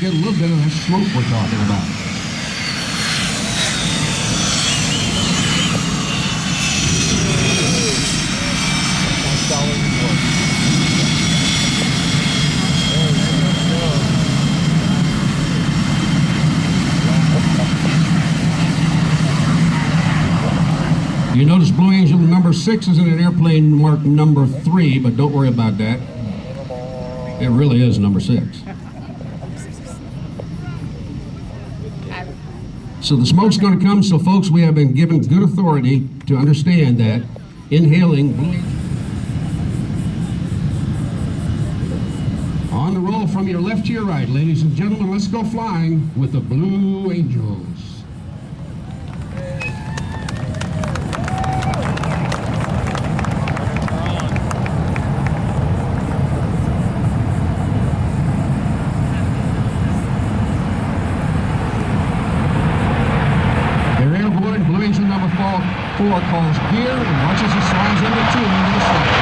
Get a little bit of that smoke we're talking about. You notice Blue Angel number 6 is in an airplane marked number 3, but don't worry about that. It really is number 6. So the smoke's going to come, so folks, we have been given good authority to understand that inhaling Blue Angel. On the roll from your left to your right, ladies and gentlemen, let's go flying with the Blue Angels. Four calls gear and watches the slides into 2 into the slide.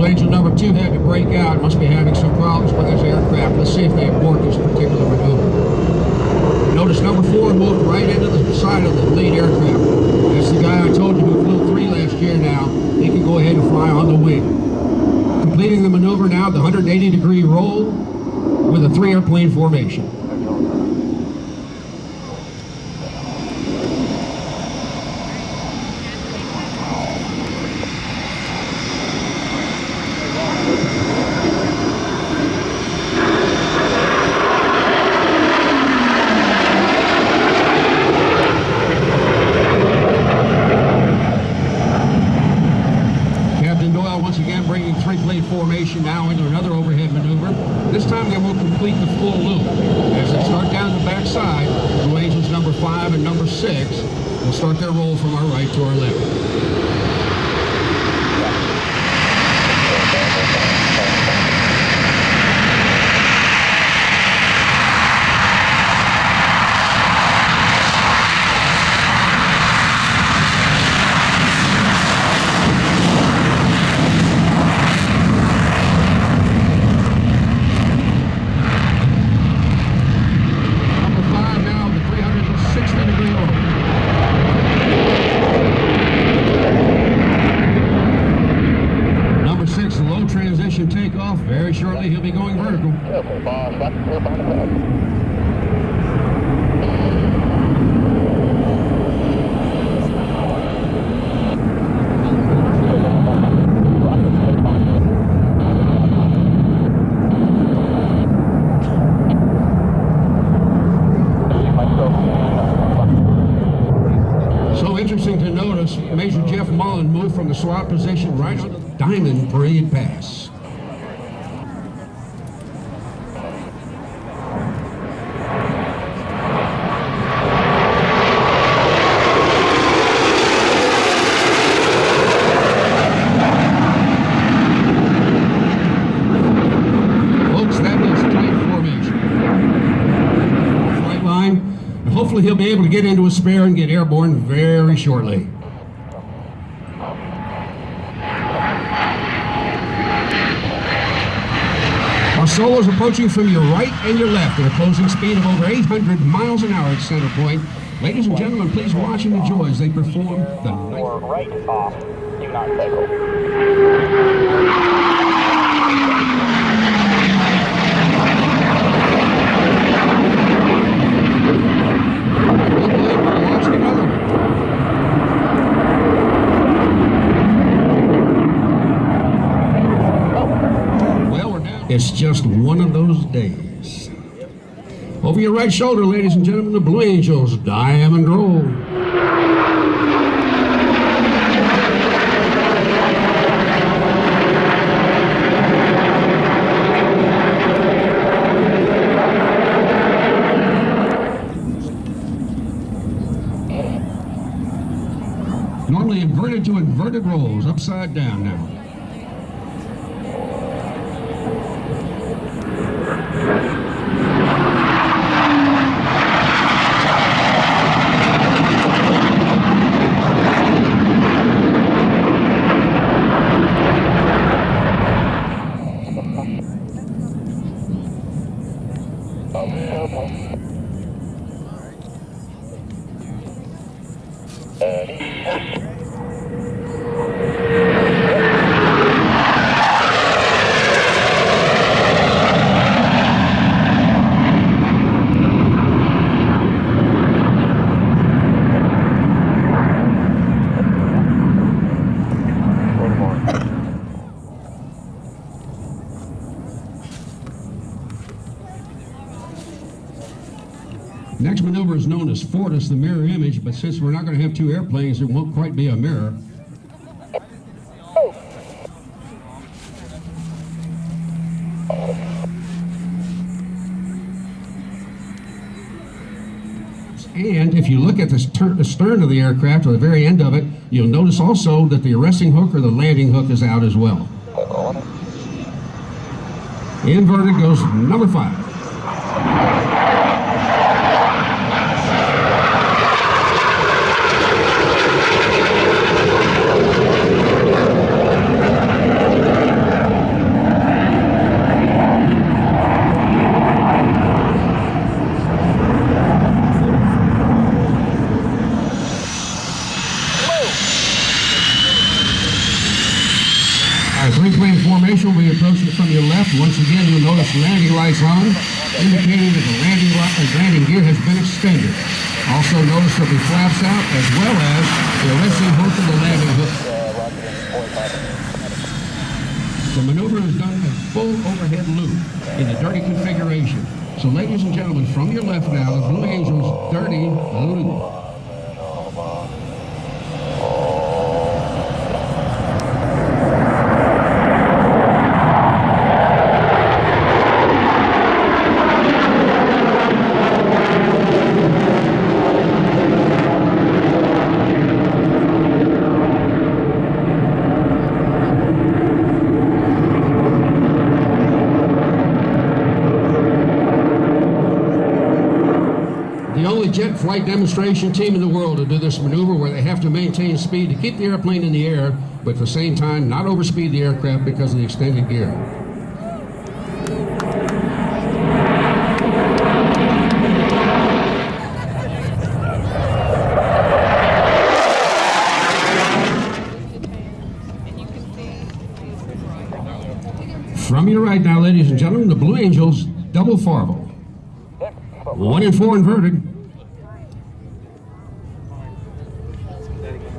Angel number 2 had to break out. Must be having some problems with his aircraft. Let's see if they abort this particular maneuver. Notice number 4 moved right into the side of the lead aircraft. That's the guy I told you who flew 3 last year now. He can go ahead and fly on the wing. Completing the maneuver now, the 180-degree roll with a 3 airplane formation. Once again bringing 3-plane formation now into another overhead maneuver. This time they will complete the full loop. As they start down the back side, Blue Angels number 5 and number 6 will start their roll from our right to our left. Transition takeoff. Very shortly he'll be going vertical. So interesting to notice, Major Jeff Mullen moved from the SWAT position right on the Diamond Parade Pass. Folks, that is tight formation. Flight line, and hopefully he'll be able to get into a spare and get airborne very shortly. Our solos approaching from your right and your left at a closing speed of over 800 miles an hour at center point. Ladies and gentlemen, please watch and enjoy as they perform the night. Right off, do not cycle. It's just one of those days. Over your right shoulder, ladies and gentlemen, the Blue Angels diamond roll. Normally inverted to inverted rolls, upside down now. Next maneuver is known as Fortis, the mirror image, but since we're not going to have two airplanes, it won't quite be a mirror. And if you look at the stern of the aircraft, or the very end of it, you'll notice also that the arresting hook or the landing hook is out as well. Inverted goes number 5. Three-plane formation will be approaching from your left. Once again, you'll notice landing lights on, indicating that the landing gear has been extended. Also notice there'll be flaps out, as well as the arresting hook and the landing hook. The maneuver is done with full overhead loop in the dirty configuration. So ladies and gentlemen, from your left now, the Blue Angels dirty loop. Jet flight demonstration team in the world to do this maneuver, where they have to maintain speed to keep the airplane in the air, but at the same time not overspeed the aircraft because of the extended gear. From your right now, ladies and gentlemen, the Blue Angels double Farvel. 1 and 4 inverted.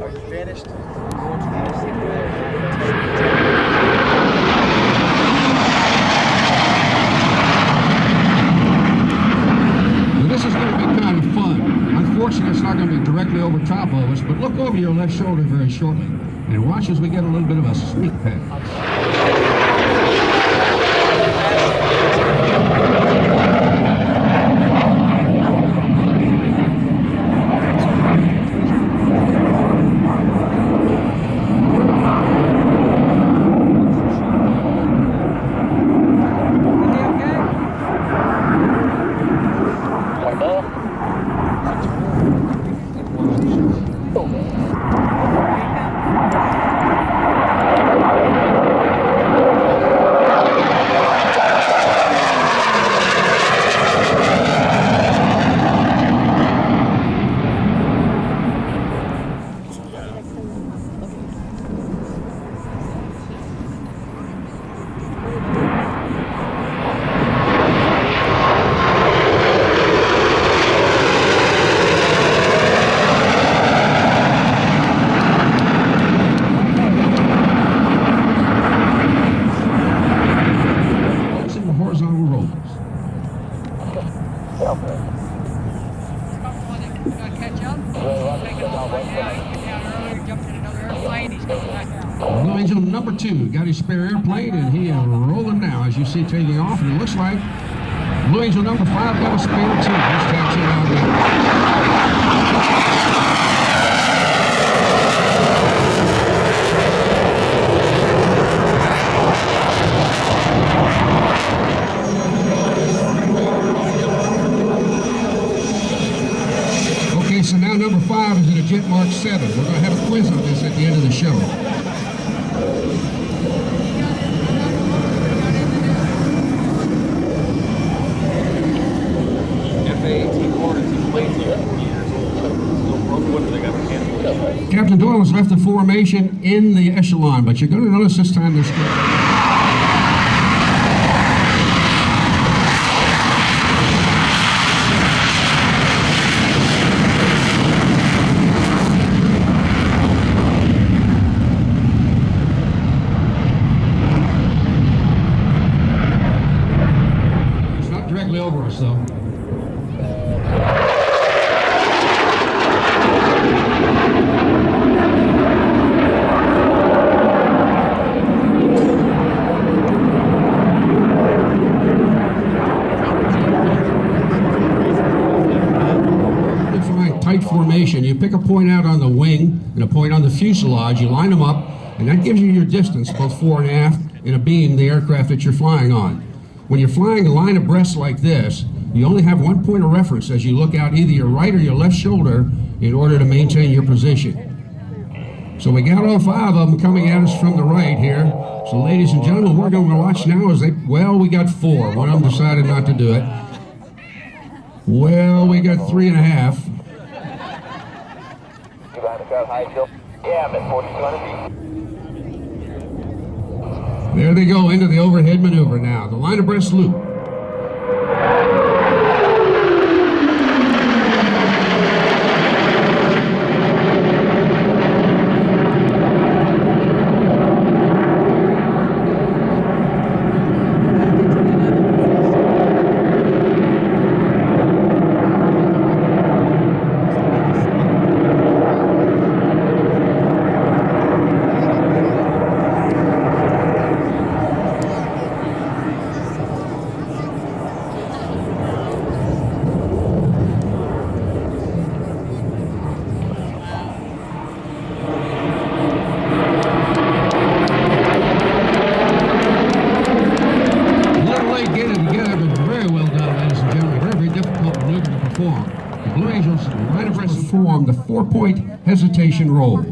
Are you finished? Now this is going to be kind of fun. Unfortunately, it's not going to be directly over top of us, but look over your left shoulder very shortly and watch as we get a little bit of a sneak peek. Blue Angel number 2 got his spare airplane, and he is rolling now, as you see, taking off. And it looks like Blue Angel number 5 got a spare too. He's taxiing out there. Jet Mark 7. We're going to have a quiz on this at the end of the show. Captain Doyle has left the formation in the echelon, but you're going to notice this time there's it's not directly over us though. Formation. You pick a point out on the wing and a point on the fuselage, you line them up, and that gives you your distance, both fore and aft, in a beam, the aircraft that you're flying on. When you're flying a line abreast like this, you only have one point of reference as you look out either your right or your left shoulder in order to maintain your position. So we got all 5 of them coming at us from the right here. So ladies and gentlemen, we're going to watch now as they, well, we got 4. One of them decided not to do it. Well, we got 3.5. There they go into the overhead maneuver now. The line abreast loop. The Blue Angels line abreast perform the 4-point hesitation roll. Watch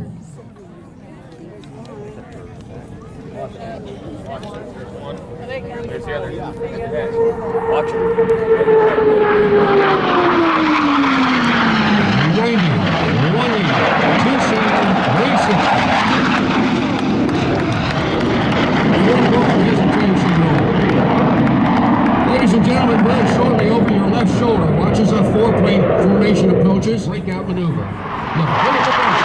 it. 90, 180, 270, 360. 4-point hesitation roll. Ladies and gentlemen, very shortly over your left shoulder, watch as our 4-plane formation approaches. Breakout maneuver. Look, look at the back.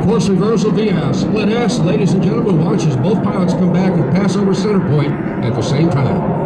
Course reversal via split S. Ladies and gentlemen, watch as both pilots come back and pass over center point at the same time.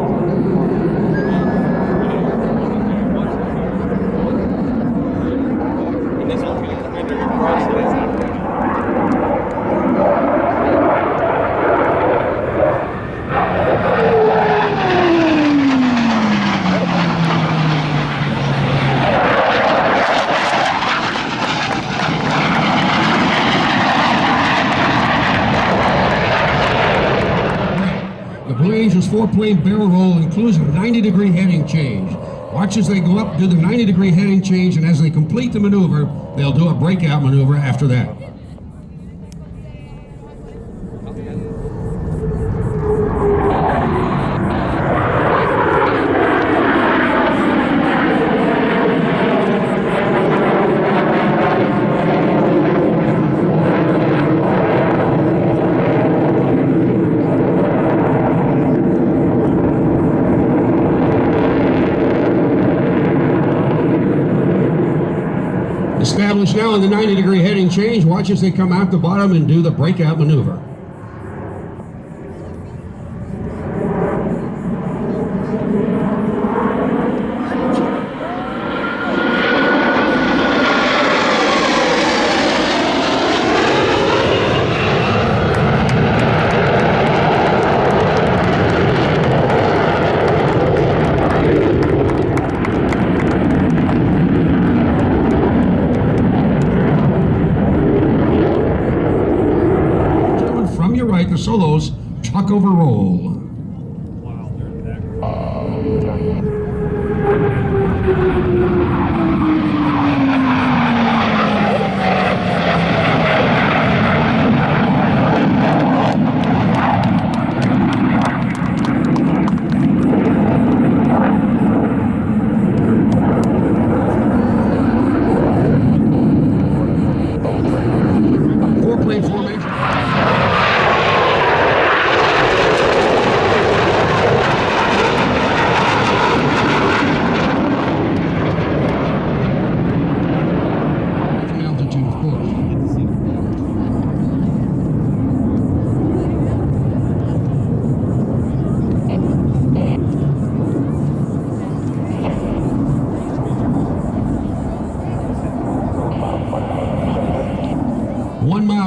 The Blue Angels 4-plane barrel roll includes a 90-degree heading change. Watch as they go up, do the 90-degree heading change, and as they complete the maneuver, they'll do a breakout maneuver after that. now in the 90-degree heading change. Watch as they come out the bottom and do the breakout maneuver. The solos truck over roll. Four-plane formation.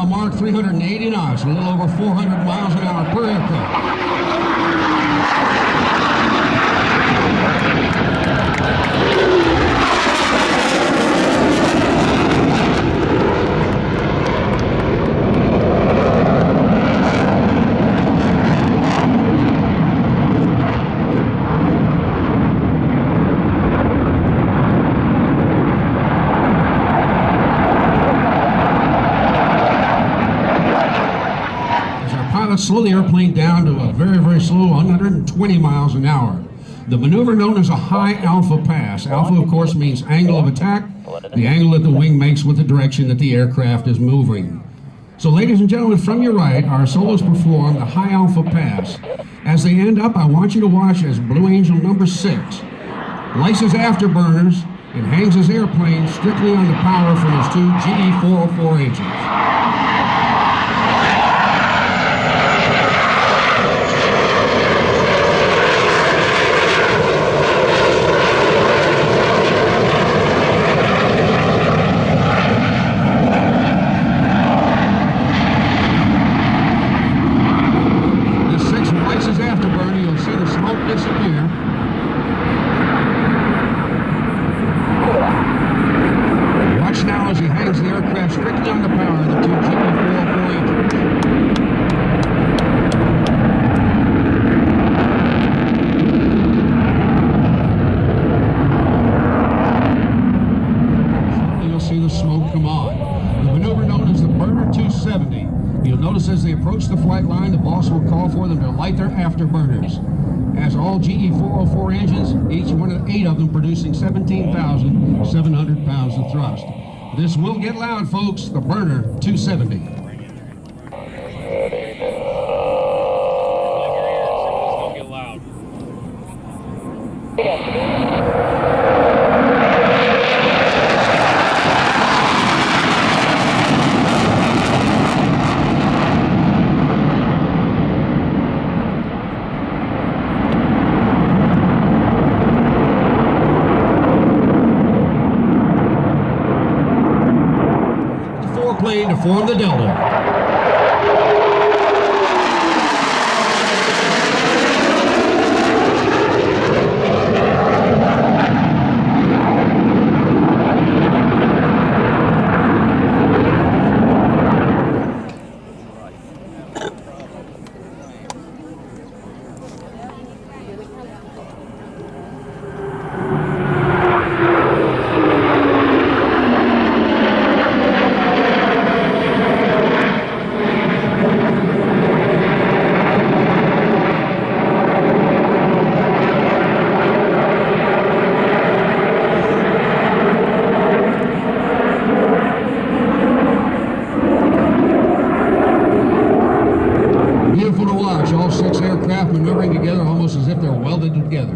Mark 380 knots, a little over 400 miles an hour per aircraft. Slow the airplane down to a very, very slow 120 miles an hour. The maneuver known as a high alpha pass. Alpha, of course, means angle of attack, the angle that the wing makes with the direction that the aircraft is moving. So, ladies and gentlemen, from your right, our solos perform the high alpha pass. As they end up, I want you to watch as Blue Angel number 6 lights his afterburners and hangs his airplane strictly on the power from his two GE404 engines. Strictly on the power of the two GE404 engines. Shortly you'll see the smoke come on. The maneuver known as the Burner 270. You'll notice as they approach the flight line, the boss will call for them to light their afterburners. As all GE404 engines, each one of 8 of them producing 17,700 pounds of thrust. This will get loud, folks. The Burner 270. Plane to form the Delta. All 6 aircraft maneuvering together almost as if they're welded together.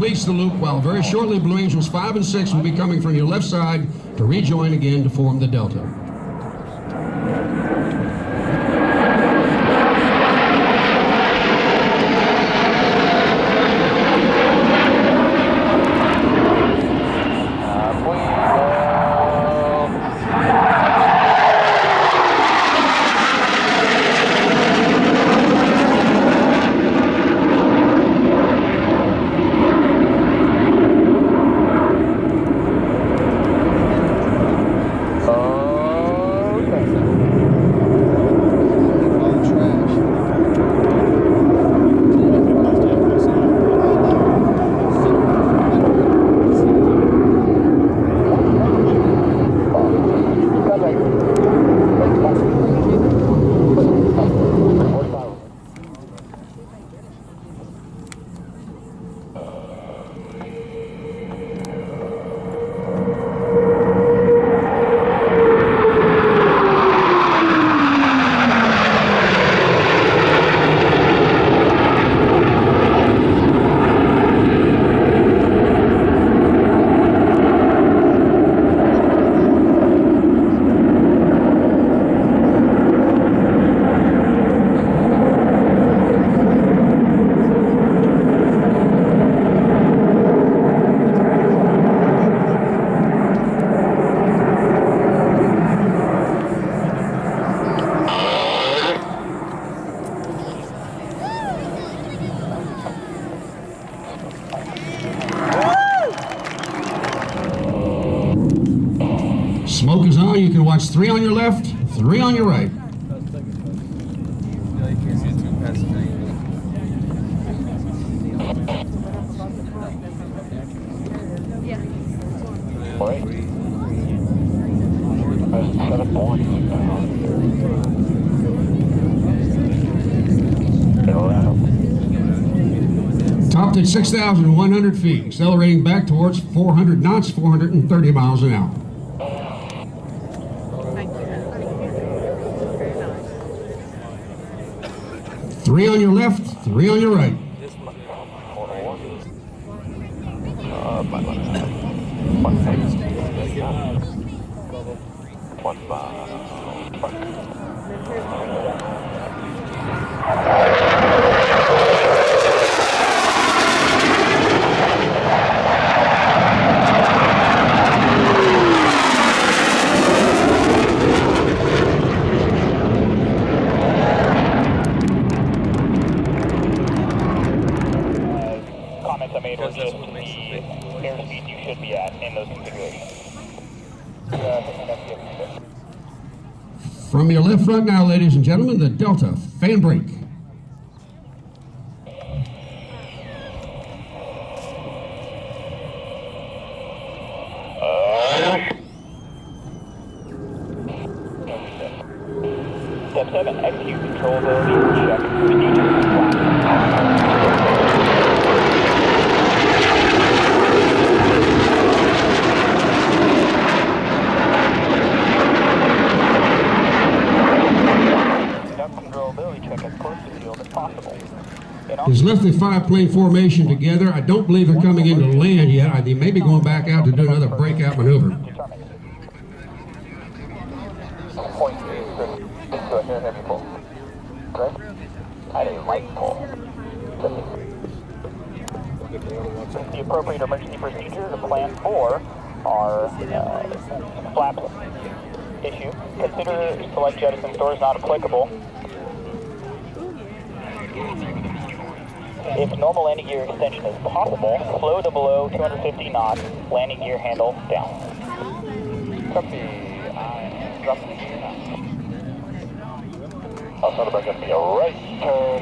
completes the loop, while very shortly Blue Angels 5 and 6 will be coming from your left side to rejoin again to form the Delta. Smoke is on. You can watch 3 on your left, 3 on your right. Topped at 6,100 feet, accelerating back towards 400 knots, 430 miles an hour. Three on your left, 3 on your right. Comments I made were just the airspeed you should be at in those configurations. From your left front now, ladies and gentlemen, the Delta fan brake. Step 7, execute controllability check. Procedure flash. He's left the 5-plane formation together. I don't believe they're coming in to land yet. They may be going back out to do another breakout maneuver. The appropriate emergency procedure to plan for are flaps issue. Consider select jettison stores not applicable. If normal landing gear extension is possible, slow to below 250 knots, landing gear handle down. Copy. Drop the gear now. I'll start back up to your right turn.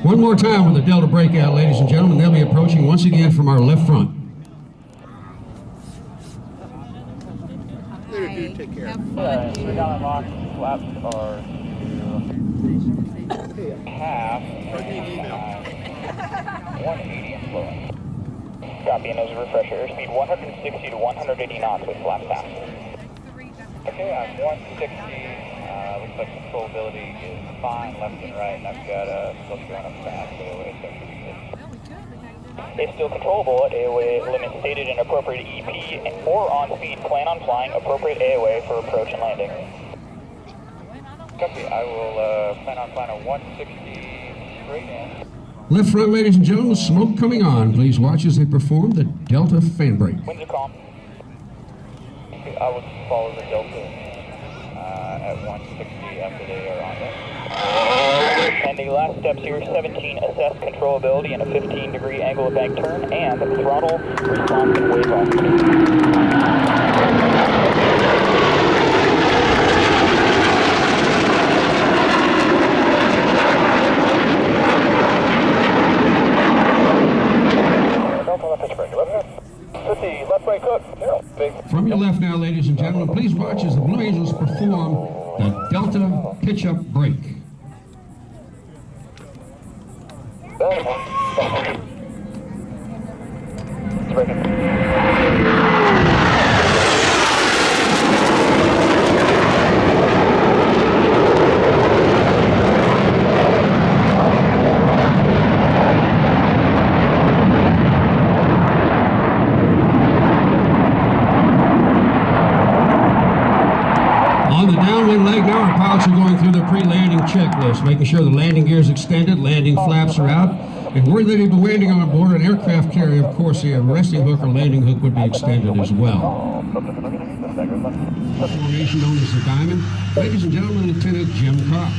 One more time with the Delta breakout, ladies and gentlemen. They'll be approaching once again from our left front. Dude, take care. We got unlocked. Flaps are half. 180 and flowing. Copy, and as a refresher, airspeed 160 to 180 knots with flaps half. Okay, I'm 160. Looks like controllability is fine, left and right, and I've got a still going up fast, so it's pretty good. If still controllable at AOA limit stated in appropriate EP or on speed, plan on flying appropriate AOA for approach and landing. Copy. I will plan on flying a 160 straight in. Left front, ladies and gentlemen, smoke coming on. Please watch as they perform the Delta fan brake. Winds are calm. I would follow the Delta at 160 after they are on there. And the last steps here, 17, assess controllability in a 15-degree angle of bank turn, and throttle response and wave off. From your left now, ladies and gentlemen, please watch as the Blue Angels perform the Delta pitch-up brake. On the downwind leg now, our pilots are going through the pre-landing checklist, making sure the landing gear is extended, landing flaps are out, and were they to be landing on board an aircraft carrier, of course, the resting hook or landing hook would be extended as well. Formation known as the Diamond. Ladies and gentlemen, Lieutenant Jim Cox.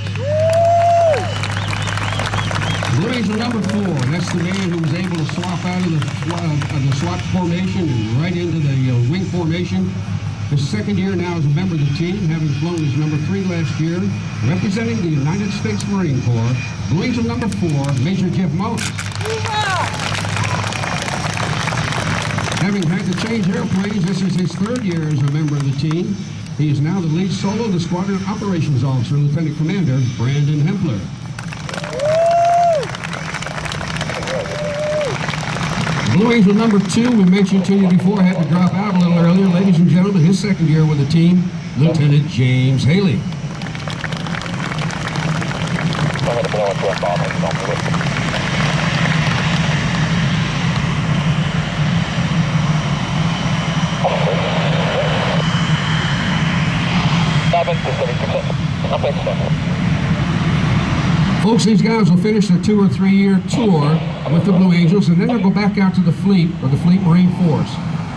Blue Angel number 4, that's the man who was able to swap out of the SWAT formation and right into the wing formation. His second year now as a member of the team, having flown as number 3 last year, representing the United States Marine Corps, Blue Angel number 4, Major Jeff Moses. Having had to change airplanes, this is his 3rd year as a member of the team. He is now the lead solo, the Squadron Operations Officer, Lieutenant Commander Brandon Hempler. Blue Angel number 2, we mentioned to you before, had to drop out a little earlier. Ladies and gentlemen, his second year with the team, Lieutenant James Haley. Folks, these guys will finish their 2 or 3 year tour with the Blue Angels, and then they'll go back out to the fleet, or the Fleet Marine Force,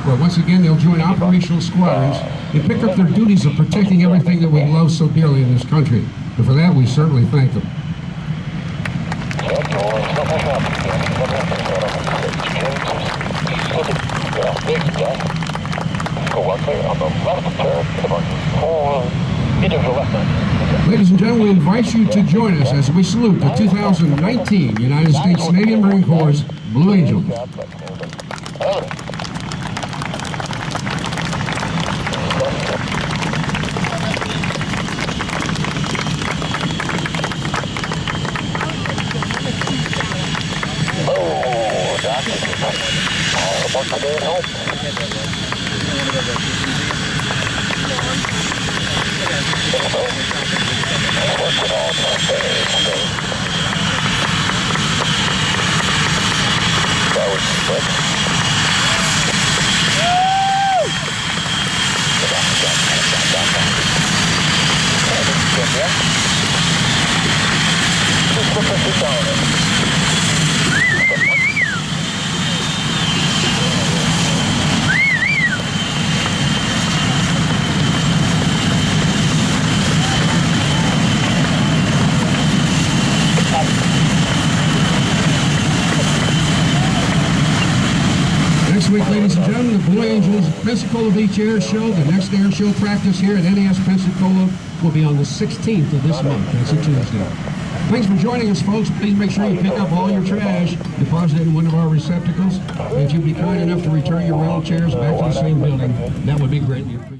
where once again they'll join operational squadrons and pick up their duties of protecting everything that we love so dearly in this country. And for that, we certainly thank them. Ladies and gentlemen, we invite you to join us as we salute the 2019 United States Canadian Marine Corps Blue Angels. Next week, ladies and gentlemen, the Blue Angels Pensacola Beach Air Show. The next air show practice here at NAS Pensacola will be on the 16th of this month. That's a Tuesday. Thanks for joining us, folks. Please make sure you pick up all your trash, deposit it in one of our receptacles. And if you'd be kind enough to return your rental chairs back to the same building, that would be greatly appreciated.